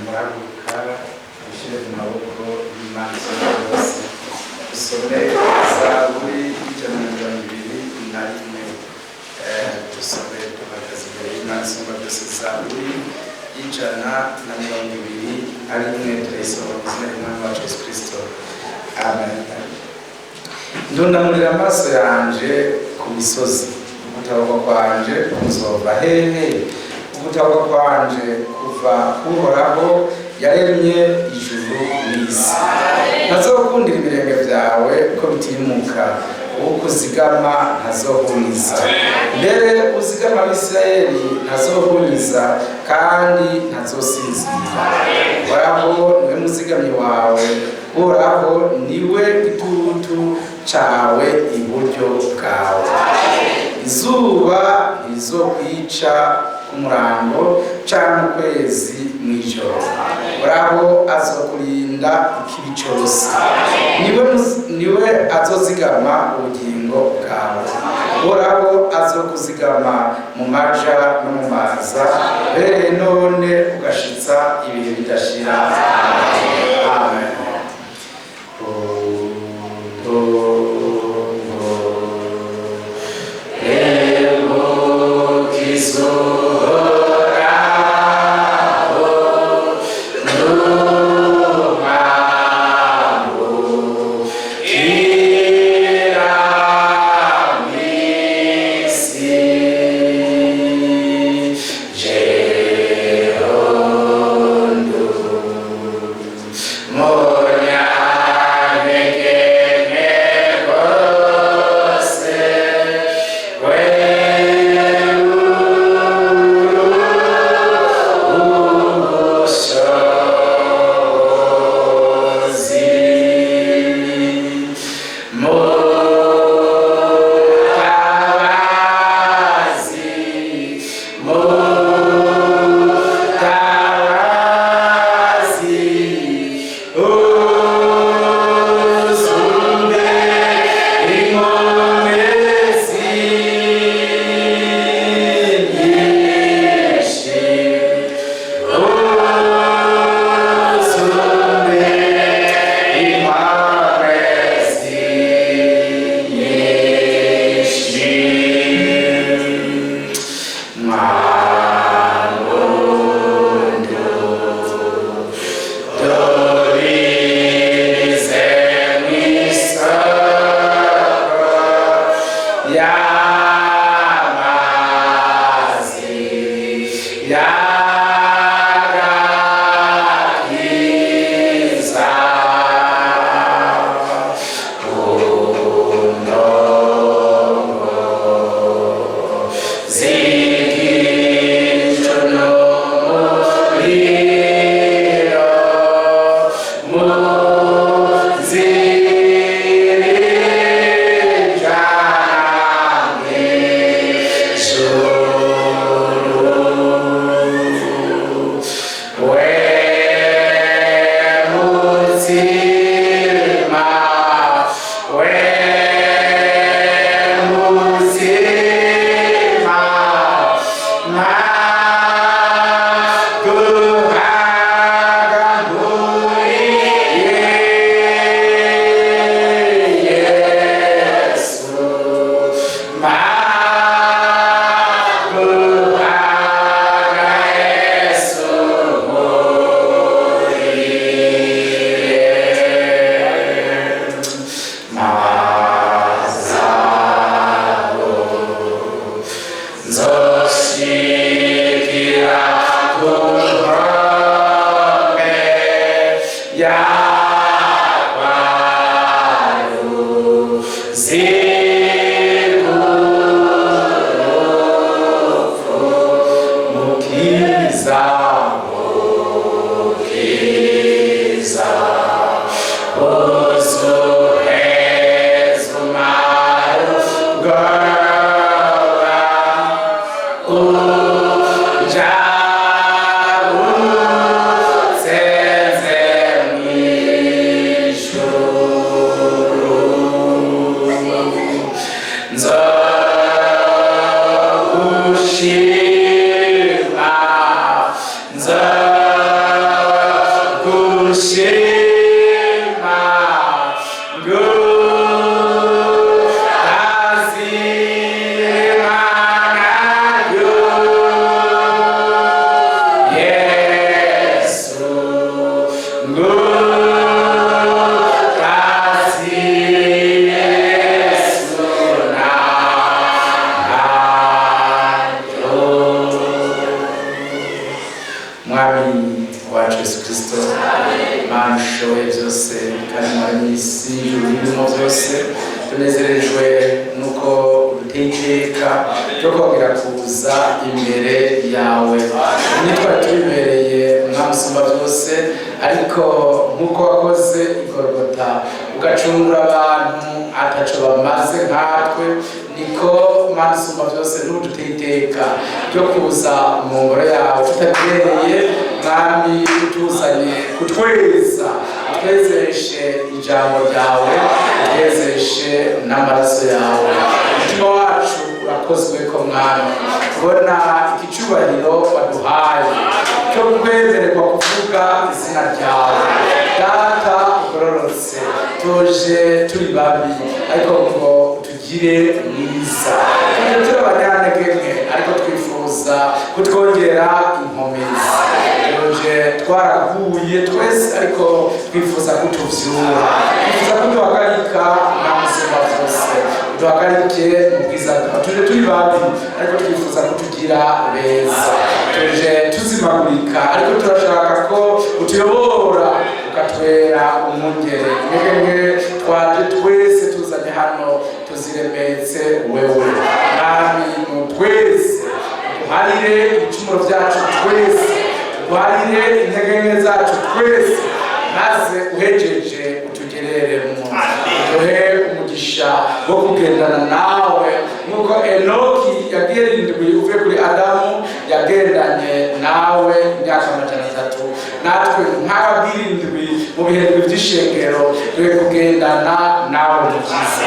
murabuka ushyire mu maboko y'Imana yose dusome Zaburi y'ijana dusome duhagaze imbere y'Imana isumba byose Zaburi y'ijana turayisoma mu izina ry'Umwami wacu Yesu Kristo. Amen. Ndundamurira amaso yanje ku misozi, ugutabarwa kwanje kuzova hehe? Ugutabarwa kwanje kuva Uhoraho yaremye ijuru n'isi. Ntazokundira ibirenge byawe ko bitimuka, ukuzigama ntazohuniza. Mbere uzigama Abisirayeli ntazohuniza kandi ntazosinzira. Uhoraho niwe muzigamyi wawe, Uhoraho niwe gitutu cawe iburyo bwawe. Izuba ntizokwica ku murango canke ukwezi mw'ijoro. Uhoraho azokurinda ikibi cose. Niwe azozigama ubugingo bwawe. Uhoraho azokuzigama mu maja no mu maza, bereye none ugashitsa ibihe bidashira. Amen. duteye iteka ryo kongera kuza imbere yawe. Nitwari tubibereye Umwami Usumba byose, ariko nk'uko wakoze i Golgotha ugacungura abantu ataco bamaze nkatwe, niko Umwami Usumba byose n'uduteye iteka ryo kuza mu ngoro yawe tutabibereye. Mwami utuzanye kutweza, utwezeshe ijambo ryawe, utwezeshe n'amaraso yawe. Umutima wacu urakozwe ko Mwami, kubona icyubahiro waduhaye cyo kwemererwa kuvuga izina ryawe. Data ugororotse, tuje turi babi, ariko ngo tugire mwiza. Turi abanyantege nke, ariko twifuza kutwongera inkomezi. Tuje twaraguye twese, ariko twifuza kutuvyura, twifuza kuduhagarika Umwami Usumba byose, duhagarike mu bwiza bwawe. Tuje turi babi, ariko twifuza kutugira beza. Tuje tuzimagurika, ariko turashaka ko utuyobora ukatwera umungere. Mwebwe twaje twese tuzanye hano tuziremetse wewe. Mwami twese duharire ibicumuro byacu twese, duharire intege nke zacu twese, maze uhejeje utugereremo. Duhe umugisha wo kugendana nawe nk'uko Enoki yagendanye uvuye kuri Adamu, yagendanye nawe imyaka 300. Natwe nk'ababirindwi mu bihembwe by'ishengero duhe kugendana nawe mukiza.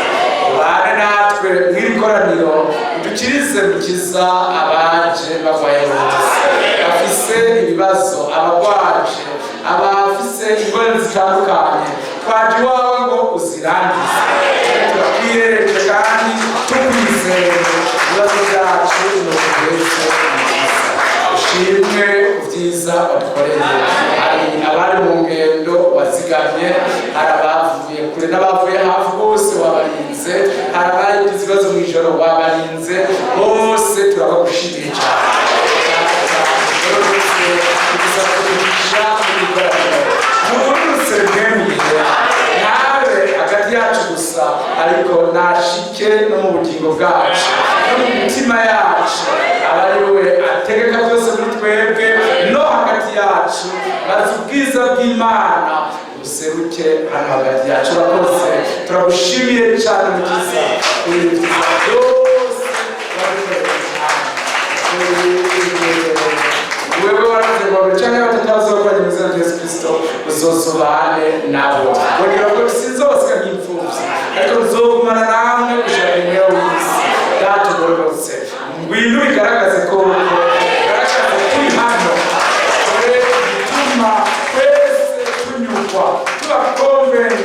Ubane natwe mw'ikoraniro, udukirize mukiza abaje bagwaye bose, bafise ibibazo, abagwaje, abafise ingorane zitandukanye. Twaje iwawe ngo uzirangize, turakwiyereje kandi tukwizeye ibibazo byacu n'ubwese. Ushimwe ubyiza wadukoreye. Hari abari mu ngendo wazigamye, hari abavuye kure n'abavuye hafi, bose wabarinze. Hari abagize ibibazo mu ijoro wabarinze, bose turabagushimiye cyane. Nawe hagati yacu gusa, ariko nashike no mu bugingo bwacu no mu mitima yacu, abariwe ategeka byose muri twebwe no hagati yacu, maze ubwiza bw'Imana buseruke hano hagati yacu. Urakoze, turagushimiye cyane mukiza ibintu byiza byose wewe waravuze ngo cyangwa batataza bakanye mu izina rya Yesu Kristo uzosobane nabo. Wongera ko sinzobasika nk'imfuvyi, ariko nzogumana namwe gushaka imwe w'isi. Data ugororotse, ngwino bigaragaze ko bigaragaze turi hano, bituma twese tunyurwa, tuba konvenki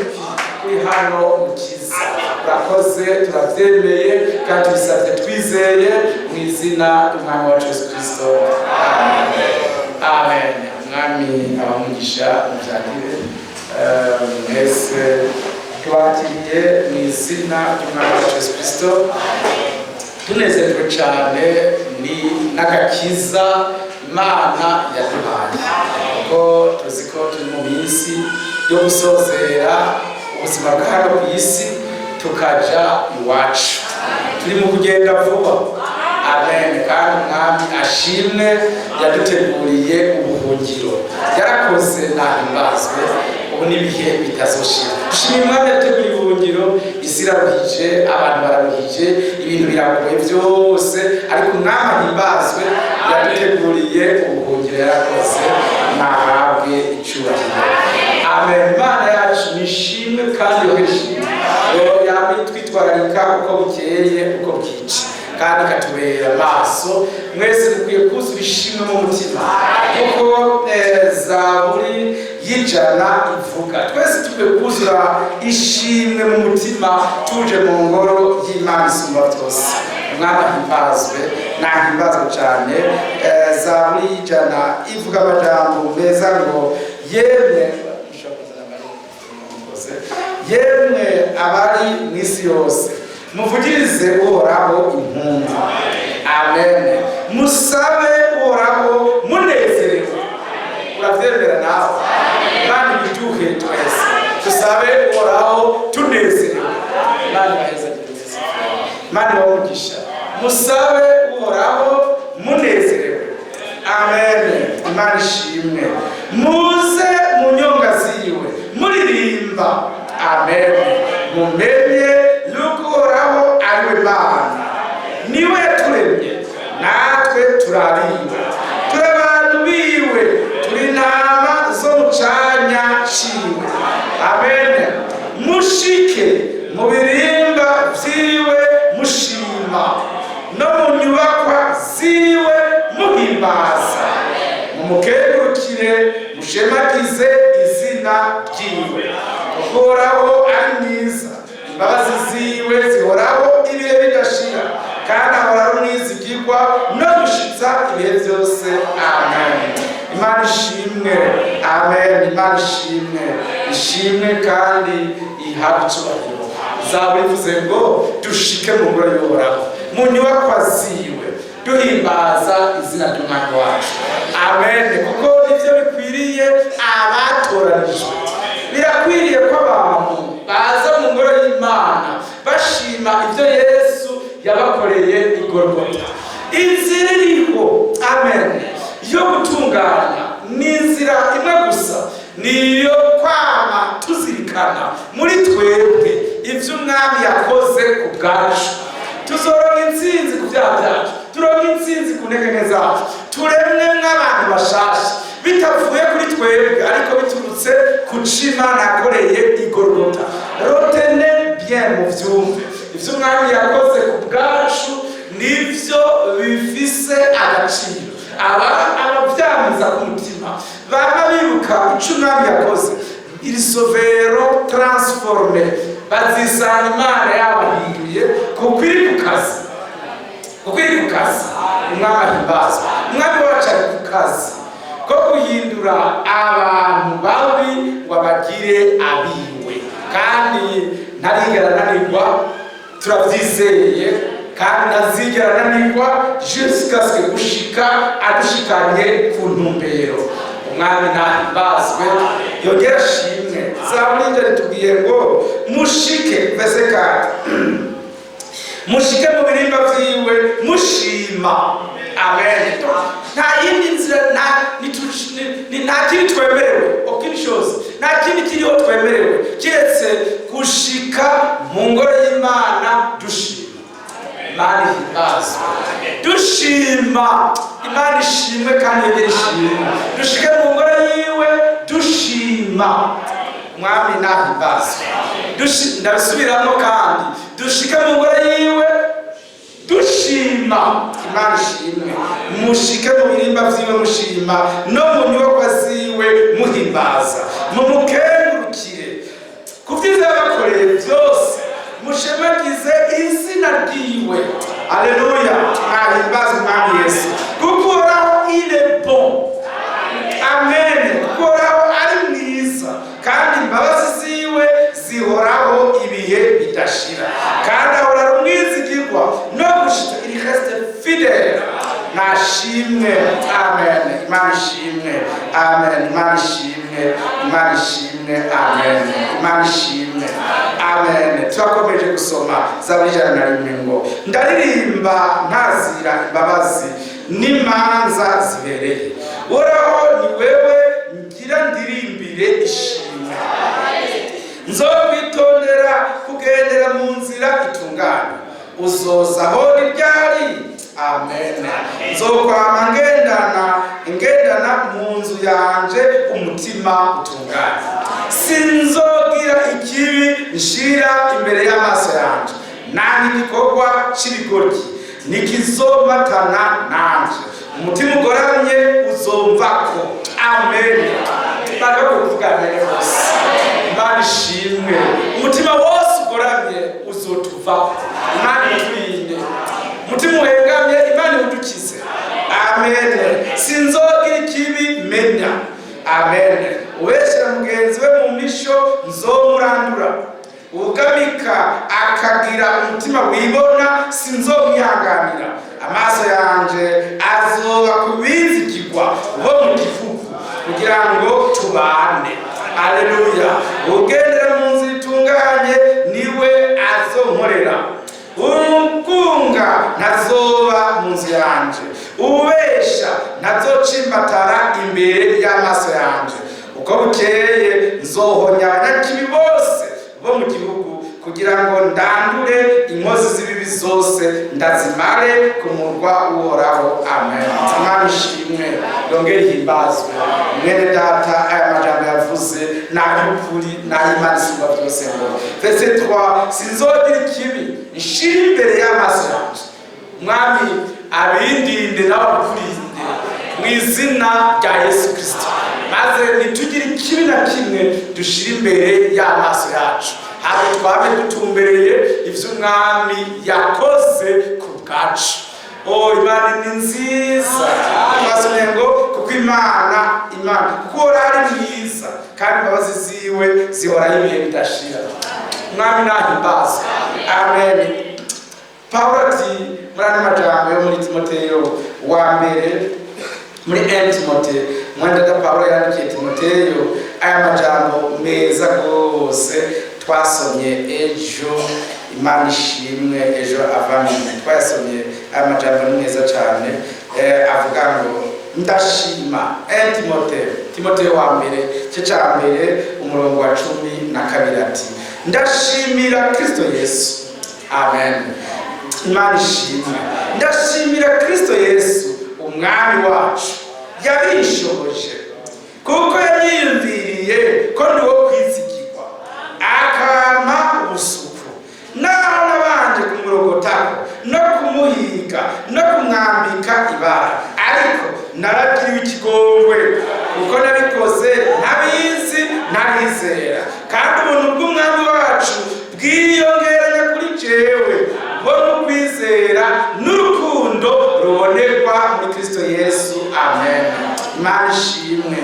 kuri hano mukiza. Urakoze, turabyemeye kandi bisabye twizeye mu izina ry'Umwami wacu Yesu Kristo. Amen. Amen. Mwami abamugisha mubyakire mwese twakiriye mu izina ry'Umwami wacu Yesu Kristo. Tunezerwe cyane ni n'agakiza Imana yaduhaye, kuko tuzi ko turi mu minsi yo gusozera ubuzima bwa hano ku isi tukaja iwacu. Turi mu kugenda vuba. Amen. Kandi Umwami ashimwe, yaduteguriye ubuhungiro. Yarakoze nahimbazwe, ubu n'ibihe bitazoshira. Dushimye Umwami yateguriye ubuhungiro. Isi iraruhije, abantu bararuhije, ibintu biragoye byose, ariko Umwami ahimbazwe, yaduteguriye ubuhungiro. Yarakoze, nahabwe icyubahiro. Amen. Imana yacu nishimwe kandi yoheshimwe, yamye twitwararika uko bukeye uko bwije, kandi katubera maso. Mwese mukwiye kuzura ishimwe mu mutima, kuko Zaburi y'ijana ivuga. Twese tukwiye kuzura ishimwe mu mutima, tuje mu ngoro y'Imana Isumba byose. Umwami ahimbazwe, nahimbazwe cyane. Zaburi y'ijana ivuga amajambo meza ngo yemwe abari mu isi yose muvugirize Uhoraho impundu. Amen. Musabe Uhoraho munezerewe. Uravyemera nawe? Imana ibiduhe twese tusabe Uhoraho tunezerewe. Imana ibaheze. Imana ibahe. umugisha. Musabe uhoraho munezerewe. Amen. Imana ishimwe. Muze mu nyonga ziwe muririmba. Amen. Mumenye yuko uhoraho ariwe Mana, niwe yaturemye, natwe turariwe, turi abantu biwe, turi intama zo mu canya ciwe. Amen. Mushike mu birimba vyiwe mushima, no mu nyubakwa ziwe muhimbaza. Mumukengurukire mushemagize izina ryiwe. Uhoraho ari mwiza, imbabazi ziwe zihoraho ibihe bidashira, kandi ahora ari umwizigirwa no gushitsa ibihe byose. Amen. Imana ishimwe. Amen. Imana ishimwe. Ishimwe kandi ihabwe icyubahiro. Zaburi ivuze ngo dushike mu ngoro y'Uhoraho, mu nyubakwa ziwe duhimbaza izina ry'Umwami wacu. Amen. Kuko nivyo bikwiriye abatoranijwe. Birakwiriye ko abantu baza mu ngoro y'Imana bashima ibyo Yesu yabakoreye i Golgotha. Inzira iriho, amen, yo gutunganya ni inzira imwe gusa, niyo kwama tuzirikana muri twebwe ibyo Umwami yakoze ku bwacu. Tuzoronka intsinzi ku byaha byacu, turonka intsinzi ku ntege zacu, turemwe nk'abantu bashasha bitavuye kuri twebwe ariko biturutse ku Imana yakoreye i Golgotha. Rotene bien mu vyumve ivyo Umwami yakoze ku bwacu nivyo bifise agaciro. Abavyamiza ku mutima baba bibuka ico Umwami yakoze, il sovero transforme, bazisanga Imana yabahinduye kuko iri ku kazi. Umwami ahimbazwa. Umwami wacu ari ku kazi ko guhindura abantu babi ngo abagire abiwe, kandi ntarigera ananirwa, turabyizeye, kandi ntazigera ananirwa jusqu'à gushika adushikanye ku ntumbero. Umwami nahimbazwe, yongera ashimwe. Zaburi ritubwiye ngo mushike, verse 4, mushike mu birimba vyiwe mushima. Amen. Nta yindi nzira, nta kindi twemerewe, aucune chose, nta kindi kiriho twemerewe kiretse gushika mu ngoro y'Imana dushima. Imana ihimbazwe. Dushima. Imana ishimwe kandi yongera ishimwe. Dushike mu ngoro yiwe dushima. Umwami nahimbazwe. Ndabisubiramo kandi dushike mu ngoro yiwe dushima. Imana ishimwe. Mushike mu birimba vyiwe mushima, no mu nyubakwa ziwe muhimbaza. Mumukengurukire ku vyiza yabakoreye byose, mushemagize izina ryiwe. Aleluya. Ahimbaze Umwami Yesu. Kuko Uhoraho il est bon. Amen. Kuko Uhoraho ari mwiza, kandi imbabazi ziwe zihoraho ibihe bidashira, kandi ahora ari umwizigirwa no gushitsa. Il reste fidèle. Nashimwe. Amen. Imana ishimwe. Amen. Imana ishimwe. Imana ishimwe. Amen. Imana ishimwe. Amen. Turakomeje gusoma Zaburi 101 ngo ndaririmba ntazira imbabazi n'imanza zibereye. Uhoraho ni wewe ngira ndirimbire ishimwe. Nzokwitondera kugendera mu nzira itunganye, uzozaho ryari. Amen. Nzokwama ngendana mu nzu yanje umutima utunganye. Sinzogira ikibi nshira imbere y'amaso yanje, nani igikorwa c'ibigoryi nikizomatana nanje. Umutima ugoramye uzomvako. Amen. Kuvuga mbere hose. Imana ishimwe. Umutima wose ugoramye uzotuvako. Imana itwinde. Umutima uhengamye Imana iwudukize. Amen. Sinzogira ikibi menya. Amen. Uweshyira mugenzi we mu misho nzomurandura. Ugamika akagira umutima wibona sinzomwihanganira. Amaso yanje azoba kubizigirwa bo mu gihugu kugira ngo tubane. Aleluya. Ugendera mu nzira itunganye niwe azonkorera. umugunga ntazoba mu nzu yanje, ubesha ntazocimbatara imbere y'amaso yanje. Uko bukeye nzohonya abanyakibi bose bo mu gihugu, kugira ngo ndandure inkozi z'ibibi zose ndazimare ku murwa w'Uhoraho. Amen. Imana ishimwe yongere ihimbazwe. Mwene data, aya majambo yavuze n'ay'ukuri n'ay'Imana isumba byose ngo verset 3, sinzogira ikibi nshira imbere y'amaso yanje. Mwami abindinde n'abakurinde mu izina rya Yesu Kristo, maze nitugire ikibi na kimwe dushira imbere y'amaso yacu, habe twabe dutumbereye ivyo umwami yakoze ku bwacu. Imana ni nziza, twasomye ngo kuko Imana kuko ari mwiza kandi imbabazi ziwe zihoraho ibihe bidashira. Umwami nahimbazwe. Amen. Pawulo ati muri ano majambo yo muri Timoteyo wa mbere, muri Timoteyo, mwenda Pawulo yandikiye Timoteyo aya majambo meza rwose twasomye ejo. Imana ishimwe, ejo avamine twasomye aya majambo ni meza cyane. Avuga ngo ndashima. Timoteyo wa mbere cya mbere umurongo wa 12 ati ndashimira Kristo Yesu. Amen. Imana ishimwe. Ndashimira Kristo Yesu umwami wacu yabishoboje, kuko yanyiyumviriye ko ndi wo kwizigirwa, akampa ubusuku, naho nabanje kumurogotako no kumuhiga no kumwambika ibara, ariko naragiriwe ikigongwe kuko nabikoze ntabizi ntarizera, kandi ubuntu bw'umwami wacu bwiyongeranya kuri jewe bwo kwizera n'urukundo rubonerwa muri Kristo Yesu. Amen. Imana ishimwe.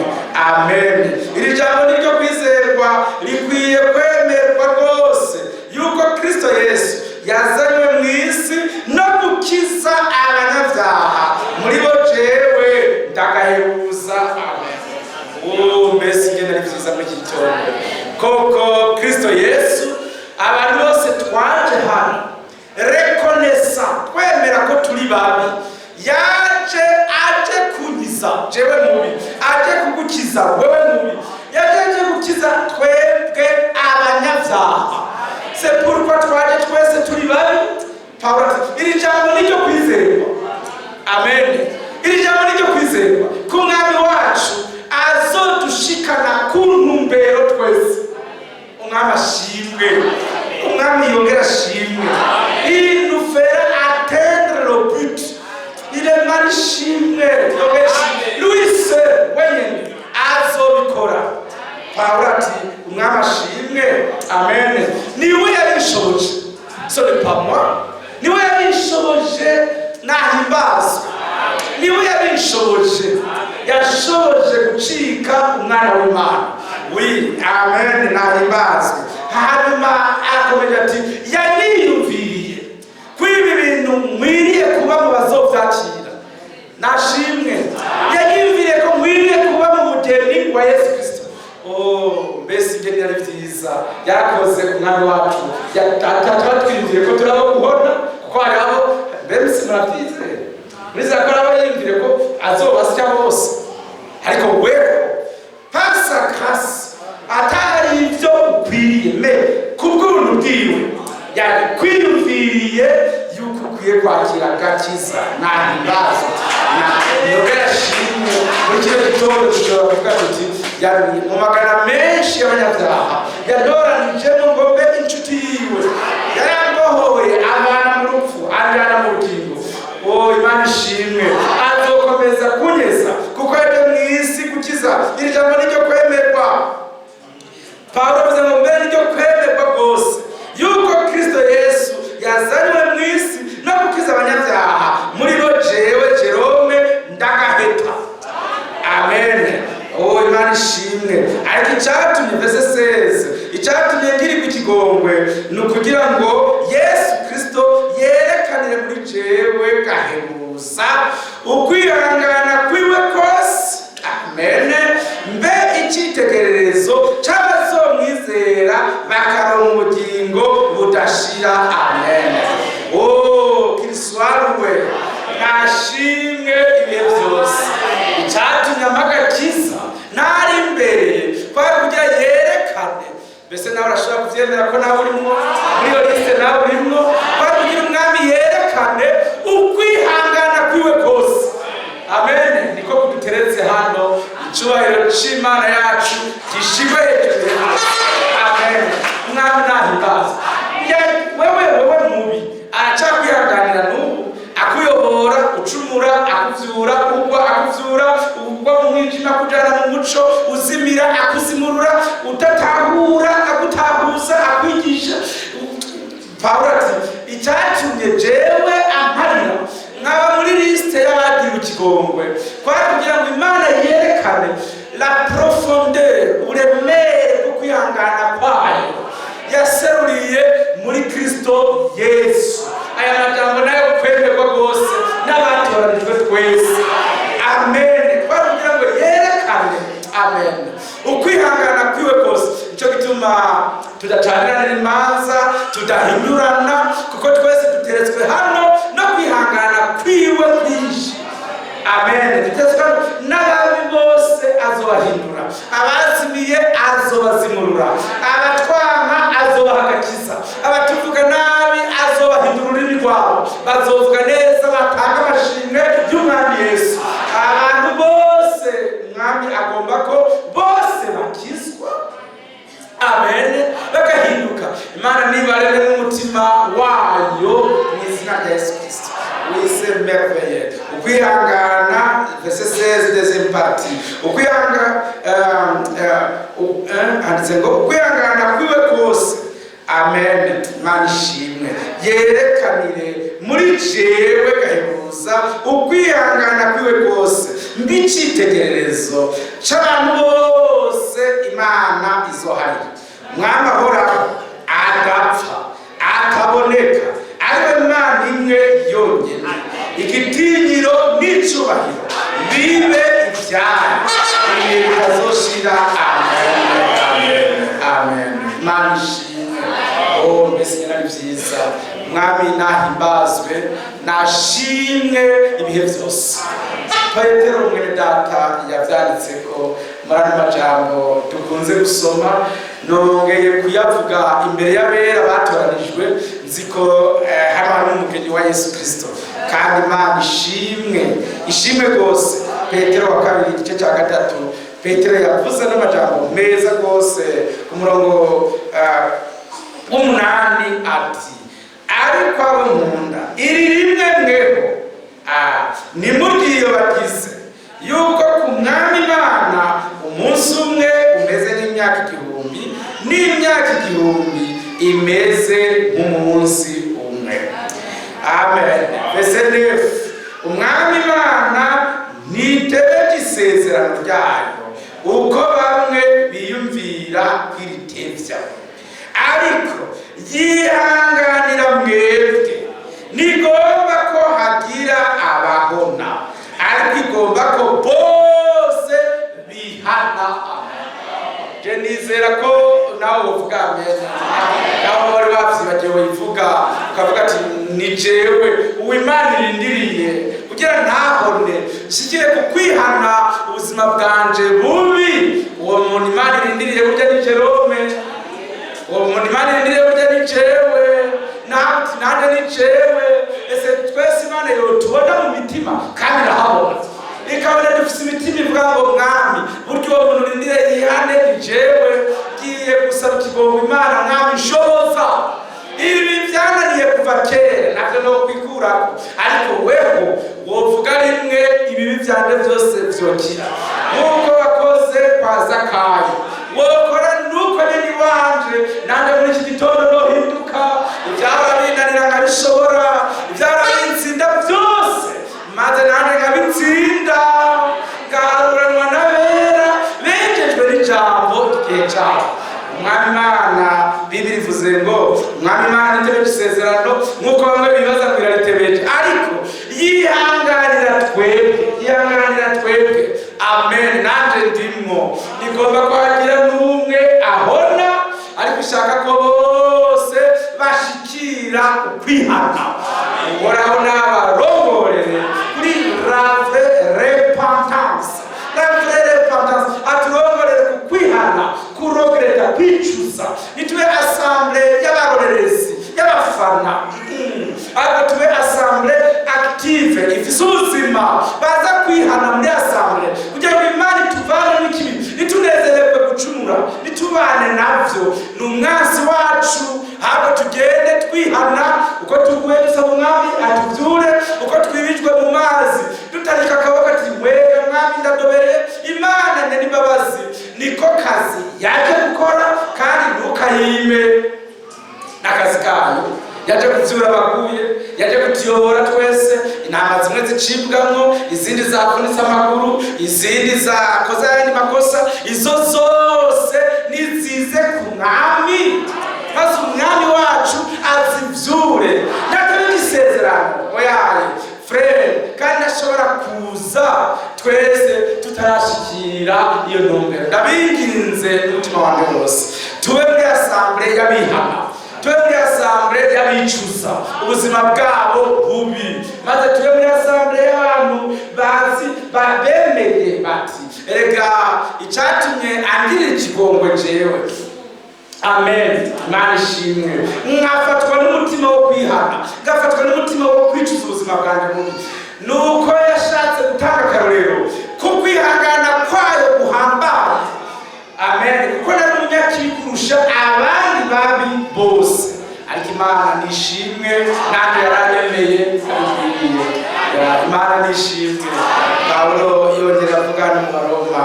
Amen. Iri jambo niryo kwizerwa rikwiye kwemerwa rwose, yuko Kristo Yesu yazanywe mu isi no gukiza abanyabyaha, muri bo jewe ndagahebuza. Amen. Mbese ngenda ari byiza muri iki gitondo koko Kristo Yesu abantu bose twaje hano rekonesa twemera ko turi babi, yaje aje kunkiza jewe mubi, aje kugukiza wewe mubi, yaje gukiza twebwe abanyabyaha. C'est pourquoi twaje twese turi babi. Pawulo ati iri jambo niryo kwizerwa. Amen. Iri jambo niryo kwizerwa ko umwami wacu azodushikana ku ntumbero twese. Umwami ashimwe, umwami yongera ashimwe. Il nous fera atteindre le but. Il est malishimwe, yongera ashimwe. Lui seul wenyine azobikora. Pawulo ati umwami ashimwe. Amen. Niwe yabishoboje, ce n'est pas moi. Niwe yabishoboje, nahimbazwe. Niwe yabishoboje, yashoboje gucika umwana w'Imana. Oui, amen, nahimbazwe. Hanyuma akomeje ati yaniyumviriye kwibi bintu mwiriye kuba mu bazovyakira. Nashimwe. Yaniyumviriye ko mwiriye kuba mu mugeni wa Yesu Kristo. Mbese ibyo ni byiza yarakoze umwami wacu. Twatwiyumvire ko turabo kubona, kuko hariho mbese murabyize muriza ko araba yiyumvire ko azobasya bose, ariko wewe pasa kasi atari ibyo ukwiriye me kubw'ubuntu bwiwe yakwiyumviriye yuko ukwiye kwakira agakiza. Nahimbaza yongera ashimwe. Muri kino gitondo dushobora kuvuga tuti yari mu magana menshi y'abanyabyaha yadoranijemo ngo mbe inshuti yiwe, yarambohoye avana mu rupfu anjana mu bugingo. Imana ishimwe. Azokomeza kunyeza kuko yaje mu isi gukiza. Iri jambo niryo kwemerwa. Pawulo avuze ngo mbere niryo kwemerwa rwose yuko Kristo Yesu yazanywe mu isi no gukiza abanyabyaha, muri bo jewe Jerome ndagaheta. Amen. Imana ishimwe. Ariko icyatumye verse 16, icyatumye ngirirwa ikigongwe ni ukugira ngo Yesu Kristo yerekanire muri jewe gahebuza ukwihangana kwiwe kose. Amen. Mbe icyitegererezo cy'abazomwizera bakaronka ubugingo budashira. Amen. nashimwe ibihe byose. Icyatumye amagakiza ntari imbere kwari kugira yerekane, mbese nawe urashobora kubyemera ko nawe urimo muri iyo liste, nawe urimo, kwari kugira umwami yerekane ukwihangana kwiwe kose. Amen. Niko kuduteretse hano, icyubahiro cy'Imana yacu gishimwe hejuru yacu. Amen. Umwami nahimbaza. Wewe mubi aracakwihanganira n'ubu, akuyobora, ucumura, akuvyura, ugwa mu mwijima kujana mu muco, uzimira, akuzimurura, utatahura, agutahuza, akwigisha. Pawulo ati icyatumye jewe amparira nkaba muri liste y'abagira ikigongwe, kwari kugira ngo Imana yerekane la profondeur, uburemere bwo kwihangana kwayo yaseruriye muri Kristo Yesu. Aya majambo nayo kwemerwa rwose n'abatoranijwe twese. Amen. Kwari kugira ngo yerekane, amen, ukwihangana kwiwe kose. Nicyo gituma tudacanirana imanza, tudahindurana, kuko twese duteretswe hano no kwihangana kwiwe kwinshi. Amen. Duteretswe n'ababi bose azobahindura, abazimiye azobazimurura, abatwanga azobaha agakiza, abatuvuga nabi azobahindura ururimi rwabo, bazovuga neza, batanga amashimwe y'Umwami Yesu. Abantu bose Umwami agomba ko bose bakizwa, amen, bagahinduka. Imana nibareme n'umutima wayo mu izina rya Yesu Kristo. Wise merveilleux. Ukwihangana, verset 16, deuxième partie. Handitse ngo ukwihangana kwiwe kose, amen, Imana ishimwe, yerekanire muri jewe gahebuza ukwihangana kwiwe kose, mbicitegererezo c'abantu bose Imana izoharira. Umwami ahoraho, adapfa, akaboneka, ariwe Imana imwe yonyene. Igitinyiro n'icubahiro bibe ibyayo, ibihe bitazoshira. Amen, amen, amen. Imana ishimwe. Oh, mbese ni byiza. Umwami nahimbazwe, nashimwe ibihe byose. Petero mwene data yavyanditse ko muri ano majambo dukunze gusoma, nongeye kuyavuga imbere y'abera batoranijwe, nziko hano n'umugeni wa Yesu Kristo, kandi Imana ishimwe rwose. Petero wa kabiri igice cya 3, Petero yavuze n'amajambo meza rwose ku murongo w'umunani ati, ariko abo nkunda iri rimwe mweho nimubwiye bagize yuko ku Mwami Imana umunsi umwe umeze nk'imyaka 1000, n'imyaka 1000 imeze nk'umunsi umwe. Amen. Verset 9. Umwami Imana ntitebeje isezerano ryayo uko bamwe biyumvira kwiritevya, ariko yihanganira mwebwe, nigomba ko hagira abahona, ariko igomba ko bose bihana. Je nizera ko nawe uvuga amen. Nawe wari wavyibagiwe wivuga ukavuga ati ni jewe uw'Imana irindiriye kugira ntahone, shikire kukwihana ubuzima bwanje bubi. Uwo muntu Imana irindiriye burya ni Jerome, uwo muntu Imana irindiriye burya ni jewe, nanje ni jewe. Ese twese Imana yotubona mu mitima kandi irahabona, ikabona dufise imitima ivuga ngo Mwami burya uwo muntu urindiriye yihane ni jewe, ngiye gusaba ikigongo Imana, Mwami nshoboza. Ibi byananiye kuva kera, navyo no kwikurako, ariko weho wovuga rimwe ibibi byanje byose vyokira, nkuko wakoze kwa Zakayo, wokora nuko nyine wanje nanje muri iki gitondo nohinduka. Ivyarabinanira nkabishobora, ivyarabintsinda byose maze nanje nkabitsinda, ngaruranwa n'abera bejejwe n'ijambo igihe cyabo. Umwami Imana, Bibiri ivuze ngo Umwami Imana ntitebeje isezerano nkuko bamwe bibaza ngo iraritebeje, ariko yihanganira twebwe. Amen. Nanje ndimo, nigomba ko hagira n'umwe ahona, ariko ushaka ko bose bashikira ukwihana. Uhoraho n'abarongorere umutima baza kwihana muri asambure kugira ngo Imana ituvane n'ikibi nitunezererwe gucumura nitubane navyo. Ni umwanzi wacu, ahubwo tugende twihana uko tuguye dusaba umwami atuvyure, uko twibijwe mu mazi dutarika akaboko ati wega mwami ndadobereye. Imana n'imbabazi niko kazi yaje gukora, kandi ntukayime n'akazi kayo. Yaje kuvyura abaguye, yaje kutuyobora twese. Intama zimwe zicibwamwo, izindi zavunitse amaguru, izindi zakoze ayandi makosa, izo zose nizize ku mwami, maze umwami wacu azivyure. Natwe n'isezerano oyaye frere, kandi ashobora kuza twese tutarashikira iyo ntumbero. Ndabinginze n'umutima wanjye wose tube muri asambure y'abihana, tube muri asambure y'abicuza ubuzima bwabo bubi, maze tube muri asambure y'abantu bazi babemeye bati erega icyatumye angirira ikigongwe jewe. Amen. Imana ishimwe. Mwafatwa n'umutima wo kwihana, ngafatwa n'umutima wo kwicuza ubuzima bwanjye bubi. Nuko yashatse gutanga akarorero ko kwihangana kwayo guhambaye. Amen. Kuko nari umunyakibi kurusha abandi babi bose, ariko Imana nishimwe, nanjye yaranyemeye abikwiye. Imana nishimwe. Pawulo yongera avuga no mu Baroma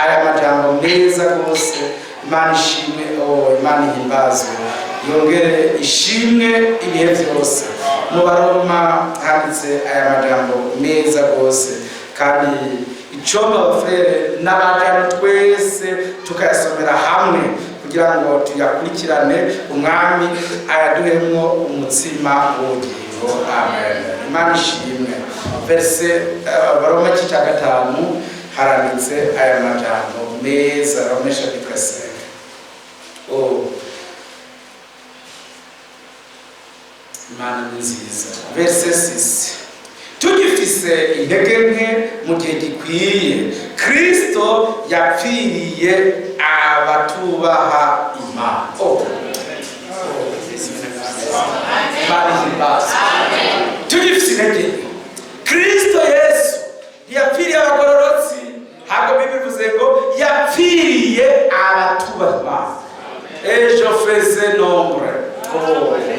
aya majambo meza rwose. Imana ishimwe, Imana ihimbazwe, yongere ishimwe ibihe byose. Mu Baroma handitse aya majambo meza rwose, kandi icomba abafrere n'abajana twese tukayasomera hamwe kugira ngo tuyakurikirane, umwami ayaduhemwo umutsima w'ubugingo. Amen. Imana ishimwe. Verse Baroma igice cya 5 haranditse aya majambo meza. Baroma chapitre 5. Imana nziza. Verse 6. Tugifise intege nke mu gihe gikwiye, Kristo yapfiriye abatubaha Imana. Tugifise intege nke, Kristo Yesu yapfiriye abagororotsi, ntabwo bivuze ngo yapfiriye abatubaha Imana. Et je faisais nombre,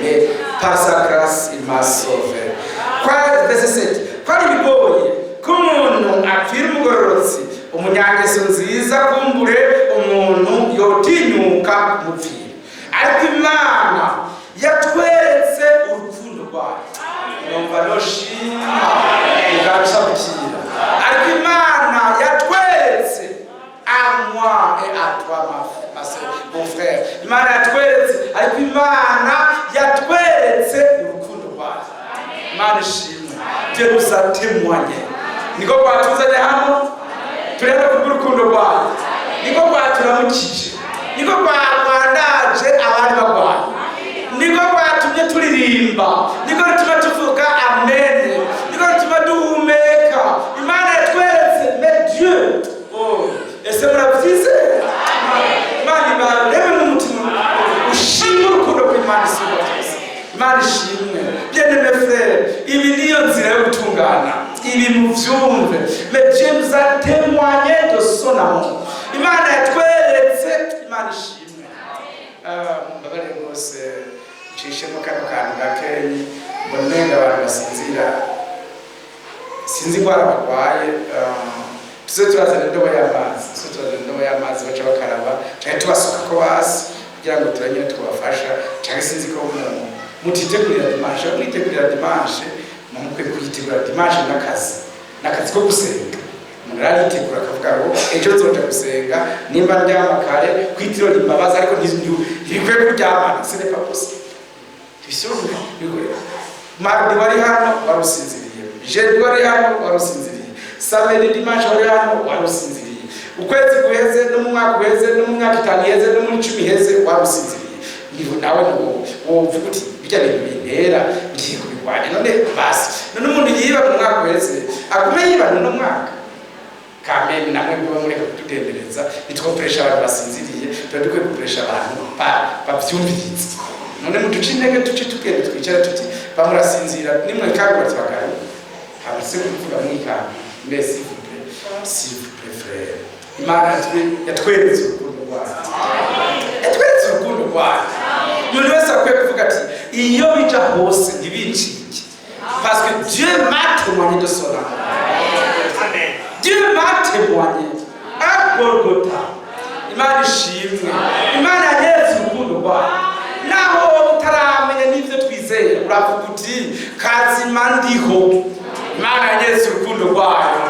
mais par sa grâce il m'a sauvé. Verse 7. Kwari bigoye ko umuntu apfira umugororotsi, umunyangeso nziza kumbure umuntu yotinyuka kumupfira, ariko Imana yatweretse urukundo rwayo. Numva noshima ugacabukira, ariko Imana yatweretse à moi et à toi mon frère. Imana yatweretse, ariko Imana yatweretse urukundo rwayo. Imana ishimwe. Dieu nous a témoigné. Niko kwatuzanye hano turebe kurukundo rwayo, niko kwaturamukije, niko kwandaje abandi bagwaye, niko kwatumye turirimba, niko tuma tuvuga amen, niko tuma duhumeka. Imana yatweretse. Mais Dieu, ese murabyize? Imana ibarebe mu mutima ushimye urukundo rw'Imana isumba byose. Imana ishimwe. Bien-aimés frères, ibi niyo nzira yo gutungana, ibi muvyumve. Mais Dieu nous a témoigné de son amour. Imana yatweretse. Imana ishimwe. Mbabare rwose nshishemo kano kantu gakenyi, mbonenga abantu basinzira, sinzi ko barwaye. Tuze turazana indobo y'amazi, baca bakaraba, cyangwa tubasuka ko hasi kugira ngo turanyine tubafasha, cyangwa sinzi ko mutitegurira dimanche. Mwitegurira dimanche, mumukwe kuyitegura dimanche n'akazi ko gusenga. Umuntu aritegura akavuga ngo ejo nzoja gusenga, nimba ndyama kare kwitiro limbabaza, ariko ntibikwiye kuryamana. Ce n'est pas possible. Mardi wari hano warusinziriye, jeudi wari hano warusinziriye, samedi dimanche wari hano warusinziriye, ukwezi guheze no mu mwaka guheze no mu myaka 5 iheze no mu 10 iheze warusinziriye. Niho nawe wovuga uti bijya bintu bintera ngiye kubirwanya. None basi none umuntu yiba mu mwaka guheze agume yiba no mwaka kameme, namwe biba muri kutudendereza nitwopresha abantu basinziriye, tudukwe kupresha abantu bavyumviriza. None mu duce intege tuce tugende twicara tuti bamurasinzira, nimwe kagura twakara si kuvuga mwikanga mais s'il vous plaît frère Imana yatweretse urukundo rwayo yatweretse urukundo rwayo umuntu wese akwiye kuvuga ati iyo bija hose ntibicike parce que Dieu m'a témoigné de son amour. Amen. Dieu m'a témoigné à Golgotha. Imana ishimwe Imana yanyeretse urukundo rwayo naho utaramenya n'ibyo twizeye uravuga uti kazima ndiho. Imana yanyeretse urukundo rwayo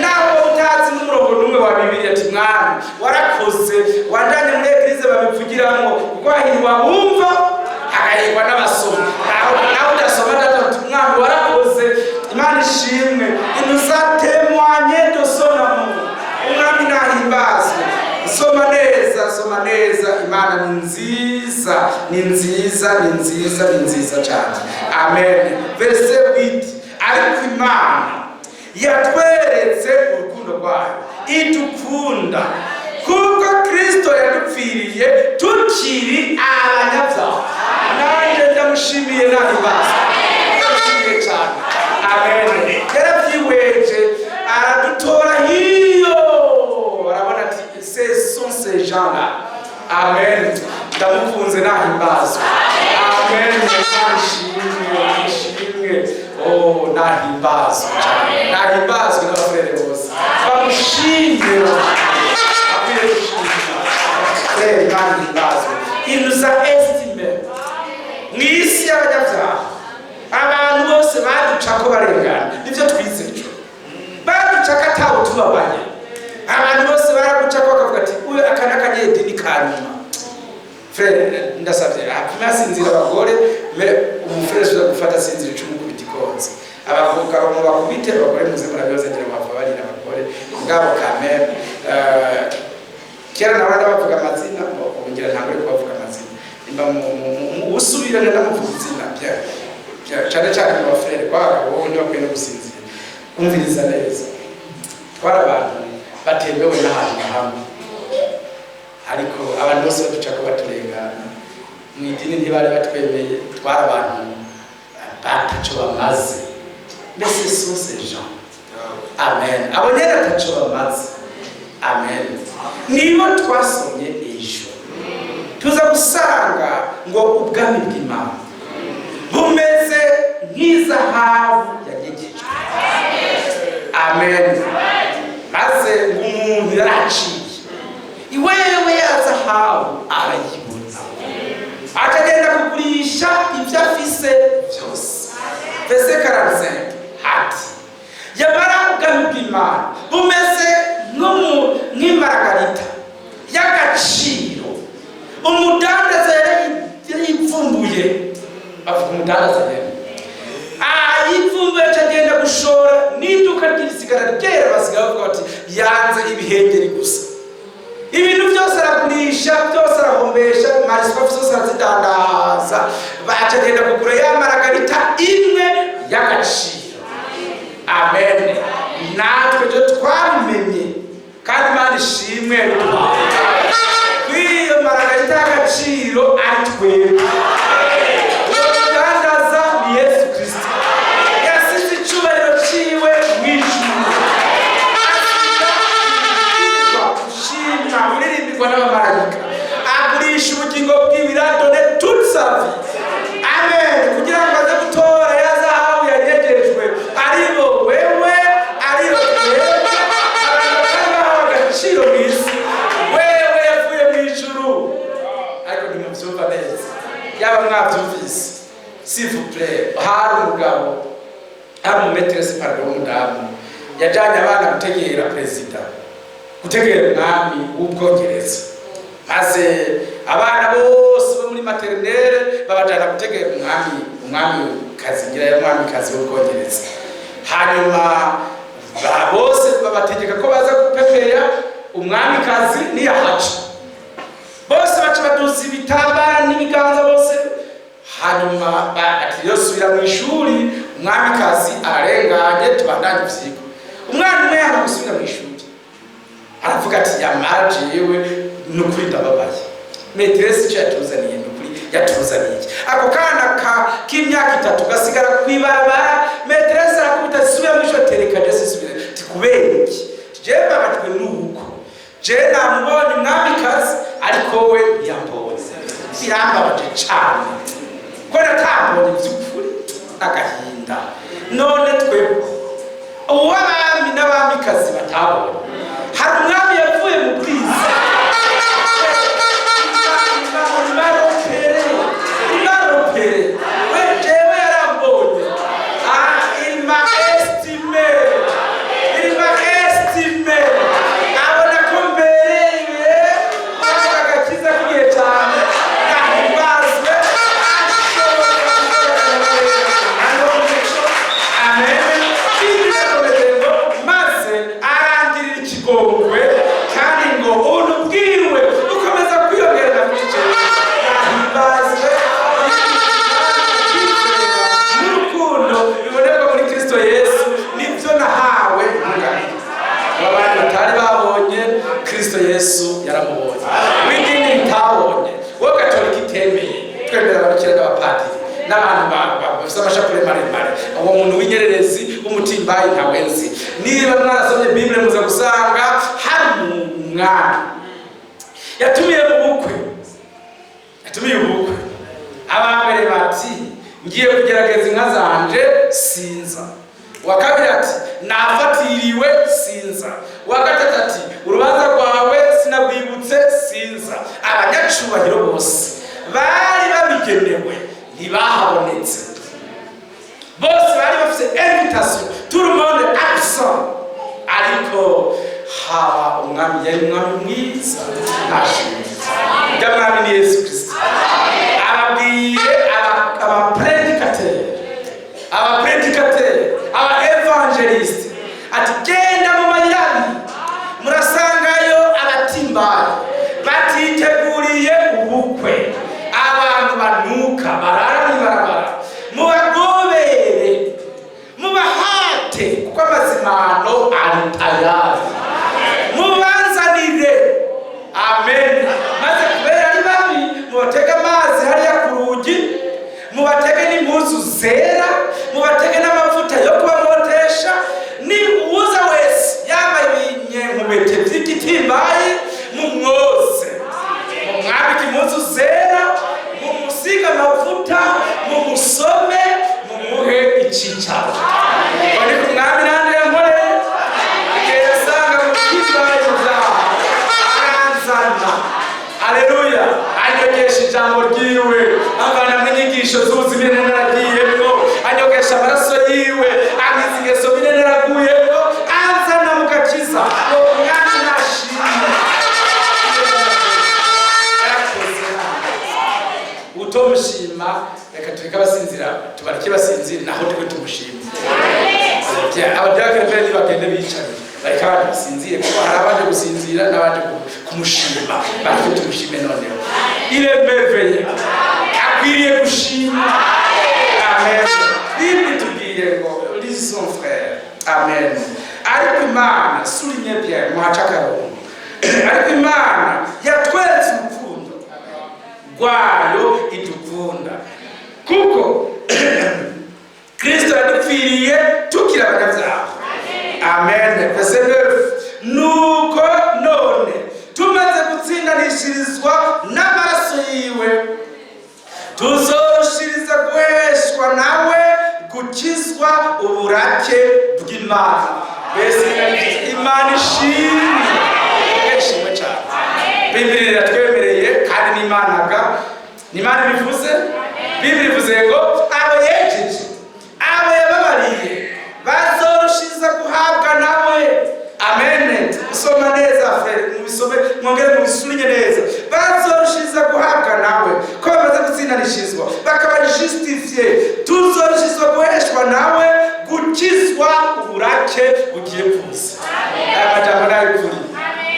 naho utazi n'umurongo n'umwe wa Bibiliya ati mwami warakoze wandanye muri eglise babivugiramo kuko hahirwa bumva hagahirwa n'abasoma naho udasoma ati mwami warakoze. Imana ishimwe nous a témoigné de son amour. Umwami nahimbazwe. Soma neza Imana ni nziza cyane. Amen. Verset 8 ariko Imana yatweretse urukundo rwayo idukunda kuko Kristo yadupfiriye tukiri abanyabyaha. Nanjye ndamushimiye nahimbazwe. Ndamushimiye cyane. Amen. Yarabyiweje aradutora hiyo arabona ati ce sont ces gens-là. Amen. Ndamukunze nahimbazwe. Amen. Nashimwe. Oh nahimbazwe. Nahimbazwe n'abafrere bose. Bamushimye. Akwiriye gushimira. Frere nahimbazwe. Il nous a estimés. Mwisi y'abanyabyaha. Abantu bose baducako barengana. Nivyo twizeje. Baducaka tawo tubabaye. Abantu bose baragucako bakavuga ati uyu akana kanyedi ni kanuma. Frere ndasavye apima sinzira abagore umufresh uza gufata sinzira 10 kubiti konze. Abavuka mu bakubite abagore muze murabiyoze ngira bava bari n'abagore ngabo kamera kera nabandi bavuga amazina ubungira ntabwo ari kubavuga amazina. Imba mu usubirane n'amuvuga izina cyane cyane abafrere kwabo ni bakwiye no gusinzira. Umviriza neza. Twara abantu batemewe n'ahantu hamwe. Ariko abantu bose baducako baturengana. Mu idini ntibari batwemeye twara abantu bataco bamaze. Mais ce sont ces gens. Amen. Abonyera taco bamaze. Amen. Nibo twasomye ejo. Tuza gusanga ngo ubwami bw'Imana bumeze nk'izahabu yagegejwe. Amen. Maze umuntu yaraciye iwewe yazahabu arayibona akagenda kugurisha ibyo afise byose. Verset 45 hati yamara ubwami bw'Imana bumeze nk'imaragarita y'agaciro umudandaza yayipfumbuye. Avuga umudandaza rero yipfumbuye akagenda gushora n'iduka ry'isigara ryera basigaye bavuga bati yanze ibihengeri gusa. Ibintu byose aragurisha byose arahombesha mariswa byose arazidandaza bakagenda kugura ya maragarita imwe y'agaciro. Amen. Natwe byo twabimenye kandi Imana ishimwe kwiyo maragarita y'agaciro ari twebwe. Udandaza ni Yesu Kristo yasize icyubahiro ciwe mw'ijuru. Uririmbirwa n'abamarayika agurisha ubugingo bw'ibirandone toute sa vie. Amen. Kugira ngo aze gutora ya zahabu yanyegejwe aribo wewe aribo twebwe abantu agaciro mw'isi. Wewe yavuye mw'ijuru ariko ntimubyumva neza. Yaba mwabyumvise s'il vous plaît. Hari umugabo hari umumetrese pardon w'umudamu yajyanye abana gutegera perezida gutegera umwami w'Ubwongereza. Maze abana bose bo muri maternelle babajana gutegera umwami kazi ngira ya mwami kazi w'Ubwongereza. Hanyuma bose babategeka ko baza gupepera umwami kazi niyahaca. Bose baca baduza ibitambara n'ibiganza bose. Hanyuma ati yosubira mu ishuri umwami kazi ararenganye tubandanye ivyiko. Umwana umwe yanga gusubira mu ishuri aravuga ati yamaje yewe nukuri ndababaye. Metresse cyo yatuzaniye nukuri yatuzaniye ako kana k'imyaka 3 gasigara kwibarabara. Metresse arakubita subira mu ishuri cyane ko natambonye by'ukuri agahinda none twebwe uw'abami n'abamikazi batabonye hari umwami yavuye mu bwiza Yesu yaramubonye w'idini ritabonye wowe gatolika itemeye twemera abakira n'abapadiri n'abantu bafite amashapure maremare uwo muntu w'inyererezi w'umutimbayi ntawe nzi niba mwarasomye Bible muza gusanga hari umwami yatumiye ubukwe abambere bati ngiye kugerageza inka zanje sinza wa kabiri ati nafatiriwe sinza wa gatatu ati urubanza rwawe sinabwibutse sinza abanyacubahiro bose bari babigenewe ntibahabonetse bose bari bafite invitation tout le monde absent ariko haba umwami yari umwami mwiza ntashinze bw'amwami ni Yesu Kristo ababwiye abapredicateurs aba-evangeliste ati genda mu mayirani murasangayo abatimbaye batiteguriye ubukwe abantu banuka barara n'ibarabara mubagobere mubahate kuko amazimano ari tayari mubanzanire amen maze kubera ari babi mubatege amazi hariya ku rugi mubatege n'impuzu zera mubatege n'amavuta yo kubamotesha ni uza wese yambaye ibinyenkubete by'igitimbayi mumwose mumwambike impuzu zera mumusiga amavuta mumusome mumuhe icyicaro bari ku mwami nande yankore yasanga mu gitimbayi byaha aranzana aleluya anyogesha ijambo ryiwe avana mu nyigisho z'ubuzima naragiyemo anyogesha amaraso yiwe ankiza ingeso bine naraguyemo anzana mu gakiza uwo mwami nashimye utomushima reka tureke abasinzira tubareke basinzira naho twe tumushima abadiyakoni bari bagende bicaye bareka abantu basinzire kuko hari abaje gusinzira n'abaje kumushima bareke tumushime noneho iremeveye akwiriye gushima amen bibi tubwiye ngo lise son frère amen ariko Imana souligne bien muhacakarongo ariko Imana yatweretse urukundo rwayo idukunda kuko Kristo yadupfiriye tukiri abanyabyaha amen verset 9 nuko none tumaze gutsindanishirizwa n'amaraso yiwe tuzorushiriza guheshwa nawe gukizwa uburake bw'Imana mbese Imana ishimwe cyane Bibiliya iratwemereye kandi n'Imana bivuze Bibiliya ivuze ngo abo yejeje abo yababariye bazorushiza guhabwa nawe amen usoma neza frere mubisome mwongere mubisulinye neza bazorushiza guhabwa nawe ko bamaze gutsindanishirizwa bakaba justifié tuzorushizwa guheshwa nawe gukizwa uburake bugiye kuza amajambo n'ay'ukuri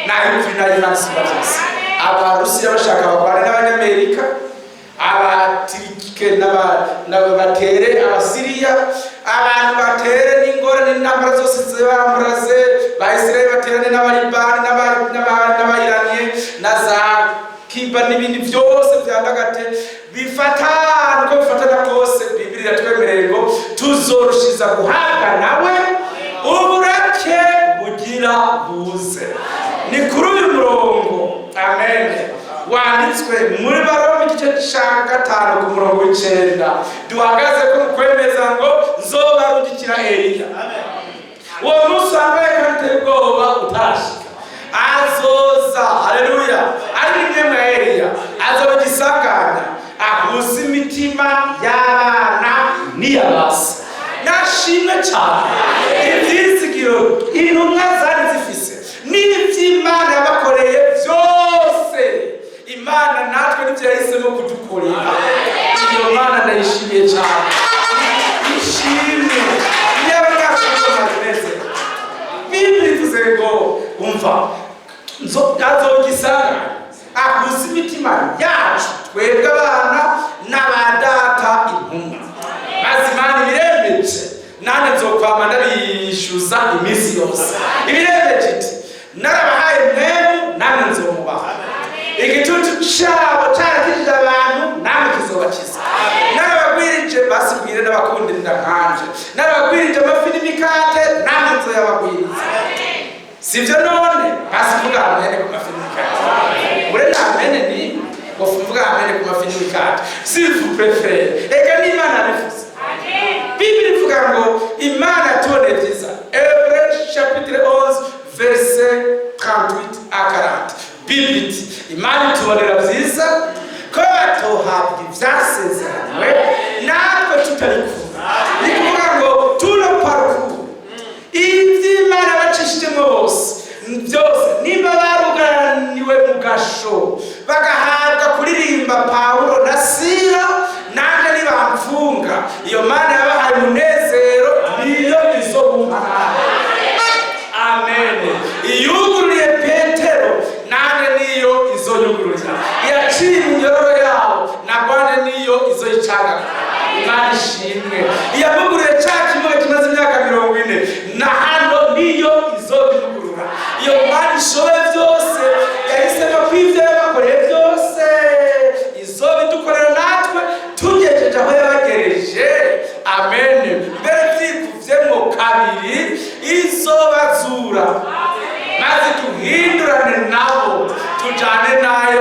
n'ay'ukuri n'ay'Imana byose abarusiya bashaka barwane n'abanyamerika abatirike n'ababatere abasiriya abantu batere n'ingorane n'intambara zose zibamuraze Bayisirayeli baterane n'abaribani n'abayiraniye na za Kiba n'ibindi byose byandagate bifatana uko bifatana kose Bibiliya iratwemereye ngo tuzorushiza guhabwa nawe uburake bugira buze ni kuri uyu murongo amen wanditswe muri Baroma igice ca 5 ku murongo w'9 duhagaze ko kwemeza ngo nzobarungikira Eliya. Uwo munsi wambaye kandi ubwoba utashika azoza, haleluya, ari nyuma ya Eliya azogisagana ahuza imitima y'abana n'iyabasa. Nashimwe cyane ibyizigiro intumwa zari zifise n'iby'Imana yabakoreye byose. Imana natwe n'ibyo yahisemo kudukorera. Iyo Mana ndayishimiye cyane, ishimwe y'abanyafurika. Bibiri ivuze ngo umva azogisagana ahuza imitima yacu twebwe abana n'abadata intumwa, maze Imana ibiremeje nanjye nzokwama ndabishyuza iminsi yose. Ibiremeje iti narabahaye mwemu nanjye nzomubaha. Igitutu cyabo cyarakijije abantu namwe kizobakiza. Narabagwirije basibwire n'abakundira nkanje, narabagwirije amafi n'imikate namwe nzoyabagwiriza. Sivyo none basivuga amene ku mafi n'imikate. Ure namene ni wafuvuga amene ku mafi n'imikate. S'il vous préfère, ega ni Imana bifuza. Bibiri ivuga ngo Imana yatubonekeza. Hébreux chapitre 11 verset 38 à 40. Bibiri Imana itubonera byiza ko batohabwa ibyasezeranywe natwe tutari kumwe. Ni kuvuga ngo tuno parcours iby'Imana bacishijemo bose byose niba baruganiwe mu gasho bagahabwa kuririmba Pawulo na Sila, nanjye nibamfunga iyo Mana yabahaye umunezero niyo izobumana. Amen. Iyuguriye Petero nanjye niyo izonyugurira. Yaciye imyororo yawo nagwane niyo izoyicaga. Imana ishimwe. Iyamuguriye cya kimwe kimaze imyaka 40 na hano niyo izobimugurura. Iyo Mana ishoboye byose yahisemo kwivyo yabakoreye byose izobidukorera natwe tugejeje aho yabagereje. Amen. Mbere byikuvyemo kabiri izobazura maze tuhindurane nabo tujane naye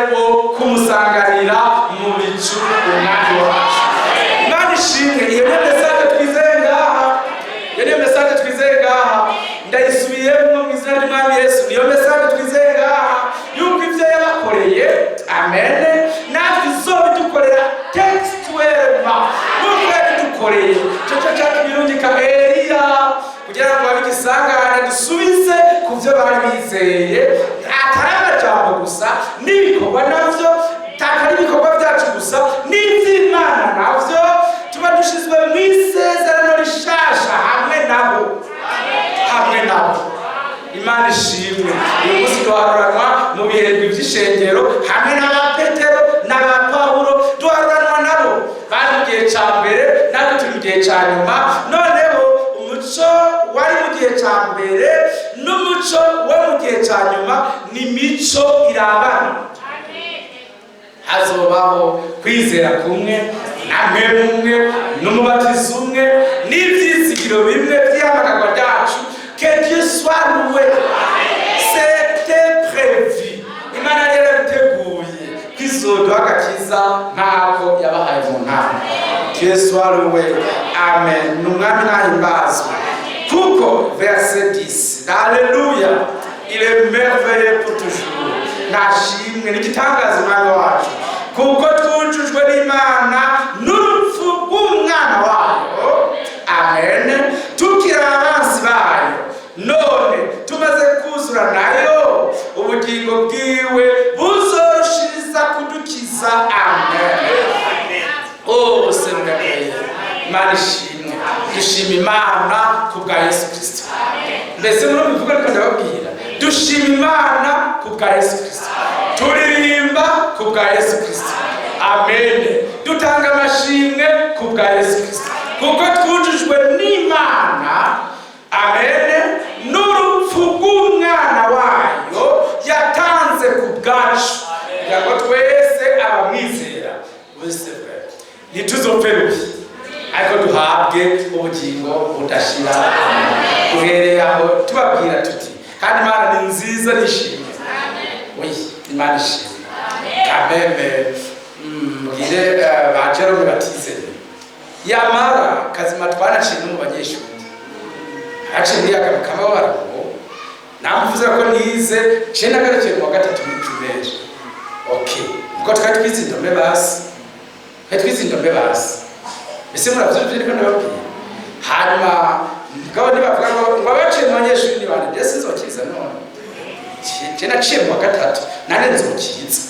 kumusanganira mu bicu umwami wacu. Imana ishimwe. Iyo ni message twizeye ngaha, iyo ni message twizeye ngaha, ndayisubiyemo mu izina ry'Umwami Yesu. Iyo message twizeye ngaha yuko ivyo yabakoreye, amen, natwe izobidukorera textuellement nuko yabidukoreye. Cyo cyatubirungika Eliya kugira ngo babigisangane dusubize ku byo bari bizeye, atari amajambo gusa n'ibikorwa navyo, takari ibikorwa byacu gusa n'iby'Imana navyo tuba dushizwe mu isezerano rishasha hamwe nabo. Hamwe nabo. Imana ishimwe. Uyu munsi duharuranwa mu bihembwe by'ishengero hamwe n'aba Petero n'aba Pawulo, duharuranwa nabo bari mu gihe cya mbere natwe turi mu gihe cya nyuma. Noneho umuco wari mu gihe cya mbere n'umuco wo mu gihe cya nyuma ni mico irabana. Hazobaho kwizera kumwe, namwe mumwe, n'umubatizo umwe, n'ibyizigiro bimwe by'ihamagarwa ryacu. Que Dieu soit loué. C'était prévu. Imana yarabiteguye kwizoduha agakiza nk'ako yabahaye mu ntama. Dieu soit loué. Amen. N'umwami nahimbazwe. Kuko verset 10. Alléluia. Il est merveilleux pour toujours. Nashimwe n'igitangaza umwami wacu. Kuko twujujwe n'Imana n'urupfu rw'umwana wayo. Amen. Tukira abansi bayo, none tumaze kuzura nayo ubugingo bwiwe buzorushiriza kudukiza. Amen. Oh Seigneur, Imana ishimwe. Dushima Imana ku bwa Yesu Kristo. Mbese muri bivuga ko ndababwira dushima Imana ku bwa Yesu Kristo, turirimba ku bwa Yesu Kristo. Amen. Dutanga amashimwe ku bwa Yesu Kristo kuko twujujwe n'Imana. Amen. N'urupfu rw'umwana wayo yatanze ku bwacu kugira ngo twese abamwizera wese ntituzopfe rubi ariko duhabwe ubugingo budashira. Duhereye aho tubabwira tuti kandi Imana ni nziza nishimye. Imana ishimwe kameme mbwire ba Jerome batizeye yamara kazima twanaciye mu banyeshuri haciye muri akamukama barabo namuvuze ko nize cenda garekeye mu gatatu muri primaire. Okay, uko twari twize indome basi ese muravyumvira ko ndababwiye hanyuma mugabo nibavuga ngo abaciye mu banyeshuri ni bande ndetse nzokiza none cenda naciye mu gatatu nane nzokiza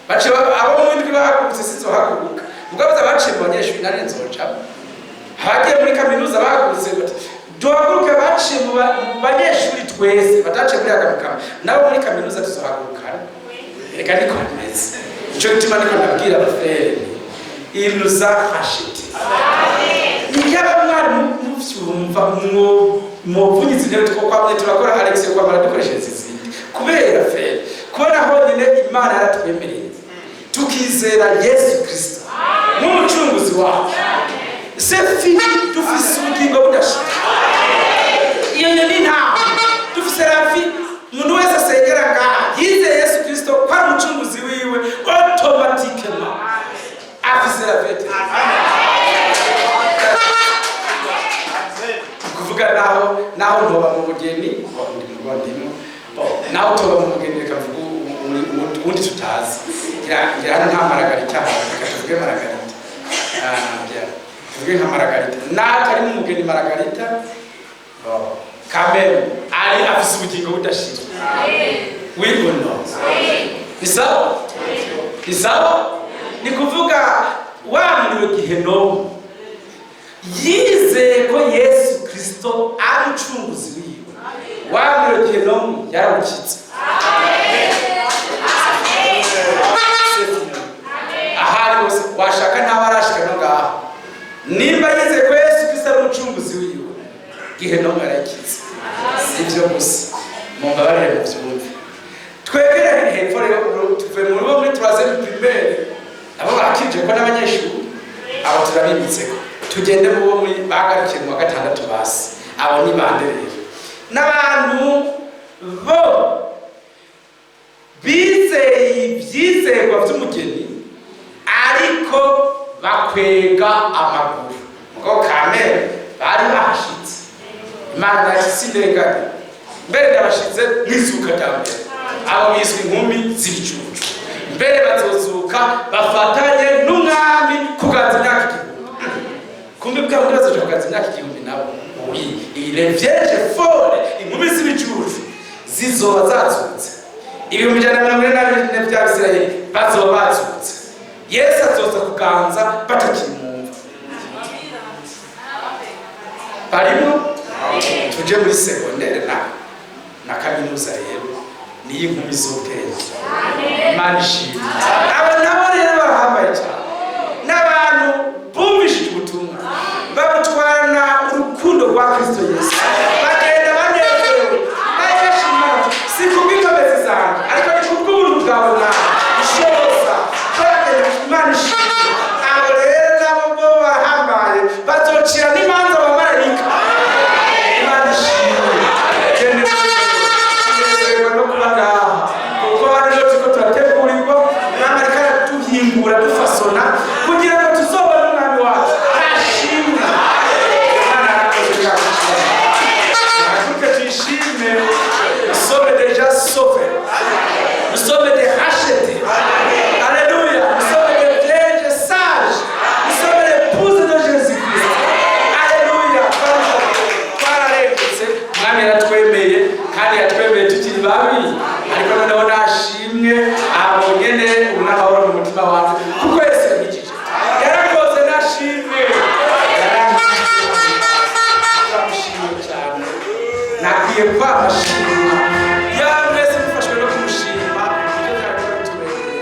baciye abo mu ndwi bahagurutse sinzohaguruka mugabo abaciye mu banyeshuri nane nzocamo hagiye muri kaminuza bahagurutse duhaguruke baciye mu banyeshuri twese bataciye muri akamukama nabo muri kaminuza tuzohagurukana reka niko bimeze ico gituma niko ndabwira abafere il nous a racheté. Yaba mwari muvyumva muvunyiza intebe twokwamwe turakora Alex kwa baradukoreshereza izindi kubera fere kubona honyine Imana yaratwemereye tukizera Yesu Kristo nk'umucunguzi wacu c'est fini dufise ubugingo budashira iyo ni nta dufise la vie umuntu wese asengera ngaha yize Yesu Kristo kwa umucunguzi wiwe automatiquement afise la vie. Kuvuga naho ntoba mu bugeni naho toba mu bugeni reka mvuga undi tutazi ngira nta Maragarita reka tuvuge Maragarita tuvuge nka Maragarita natari mu bugeni Maragarita kamere ari afise ubugingo budashira wibuno isawa ni kuvuga wamuriwe Gihenomu yizeye ko Yesu Kristo ari umucunguzi wiwe wamuriwe Gihenomu yarawukitse. Ahari hose washaka ntabarashika no ngaho nimba yizeye ko Yesu Kristo ari umucunguzi wiwe Gihenomu yarakitse. Sivyo gusa mumbabarire mu vyumve twegere hepfo rero tuve mu rugo muri troisième primaire abo bakije ko n'abanyeshuri abo turabibitseko tugende mu bo muri bagarukiye mu gatandatu basi abo ni bande rero n'abantu bo bizeye ivyizerwa vy'umugeni ariko bakwega amaguru ngo kamere bari bahashitse Imana yasindengane mbere ndabashize nk'izuka ryambere abo bizwi inkumi z'ibicucu mbere bazozuka bafatanye n'umwami kuganza imyaka igihumbi kumbe bwa muri bazoja kuganza imyaka igihumbi nabo les vierges folles inkumi z'ibicucu zizoba zazutse 144 by'Abisirayeli bazoba bazutse Yesu azoza kuganza batakimumva barimo tuje muri secondaire na kaminuza rero ni inkumi z'ubwenge Imana ishimwe aba nabo rero barahambaye cyane n'abantu bumvishije ubutumwa babutwarana urukundo rwa Kristo Yesu bagenda banezerewe bayishima si kubw'inkomezi zanjye ariko ni kubw'ubuntu bwawe nawe ishoboza kandi Imana ishimwe abo rero nabo bo barahambaye bazocira n'imanza abamarayika Imana ishimwe dufasona kugira ngo tuzobone umwami wacu ashimwe Imana yarakoze cyane tuyishime nous sommes déjà sauvés nous sommes des rachetés alléluia nous sommes des vierges sages nous sommes l'épouse de Jésus-Christ alléluia twararengutse umwami yaratwemeye kandi yatwemeye tukiri babi ariko noneho nashimwe abo nyene unamahoro mu mutima wacu kuko Yesu yabikije yarakoze nashimwe yaramushimye cyane nakwiye kwamashima yamwese mufashwe no kumushima ibyo byari tubereye.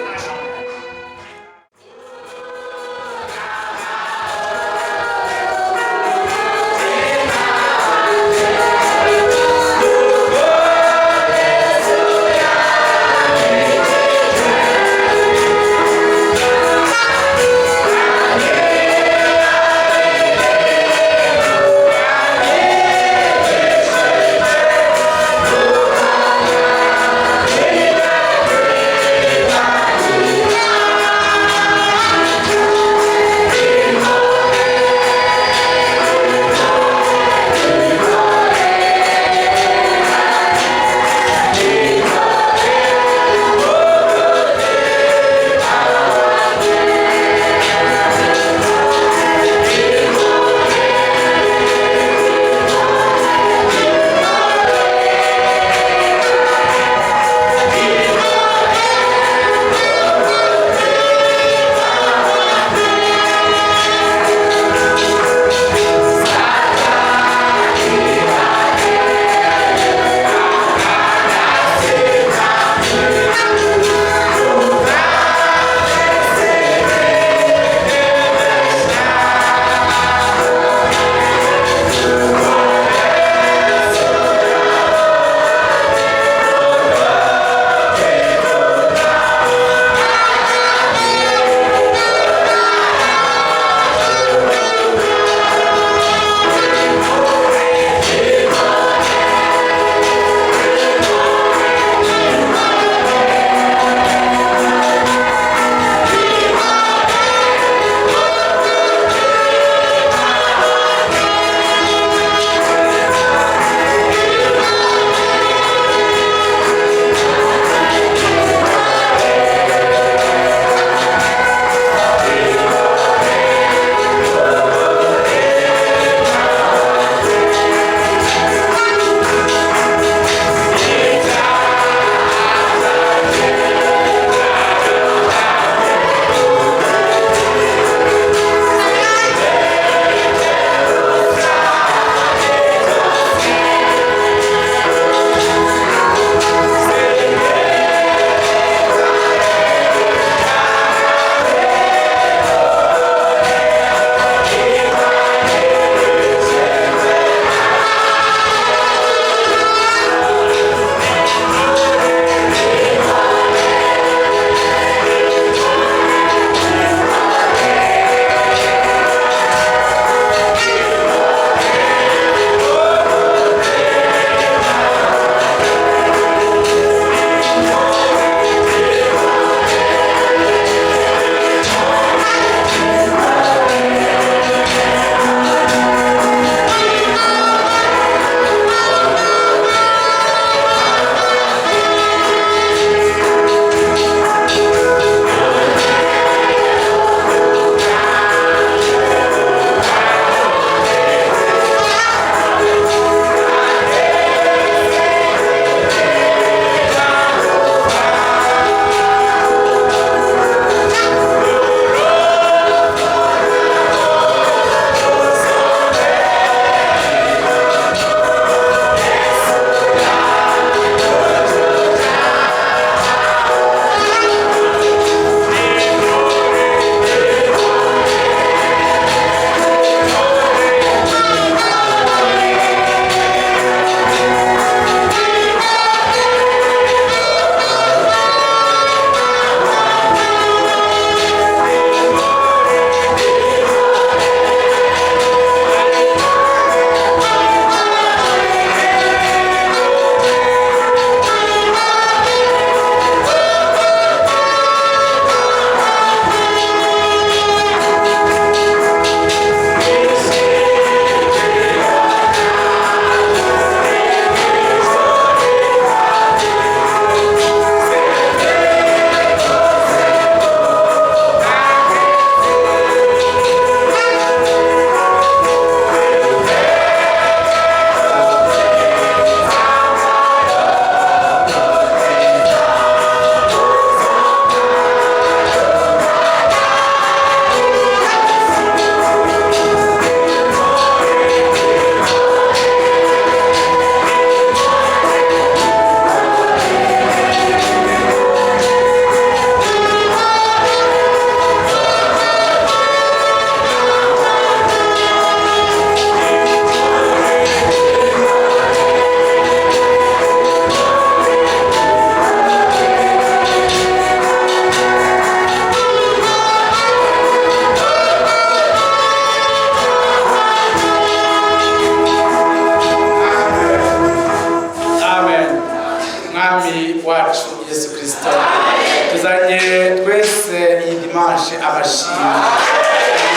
tumuhaje amashimwe.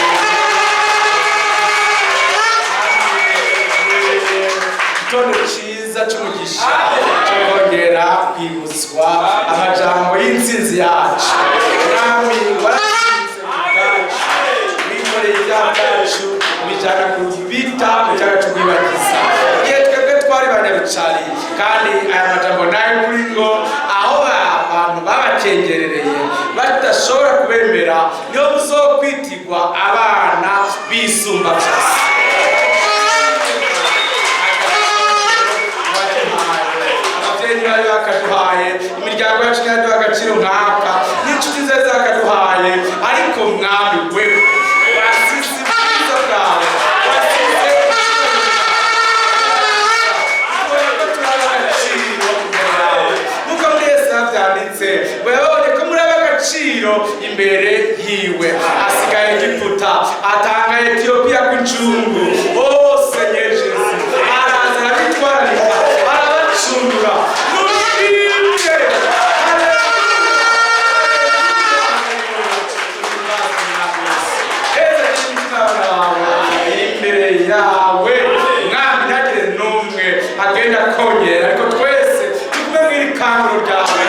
Igitondo ciza c'umugisha cyo kongera kwibutswa amajambo y'intsinzi yacu. Mwami waratsinze ubwacu, wikoreye ibyaha byacu ubijana ku bita ujana tubibagiza. Igihe twebwe twari banyarucari kandi aya majambo nayo kuri ngo aho abantu babakengerereye badashobora kubemera niyo muzokwitirwa abana bisumba vyose. Bakaduhaye imiryango yacu yaduha agaciro nkaka n'inshuti ze zakaduhaye, ariko mwami we wasize ibyiza bwawe, wasize agaciro nk'uko muri Yesaya byanditse wabonye ko muri agaciro imbere yiwe. Asigaye Egiputa, atanga Etiyopiya kw'injungu, bose Yesu araza arabitwararika arabacungura. Yawe mwami ntagire n'umwe agenda kongera, ariko twese tugume mw'iri kanguro ryawe.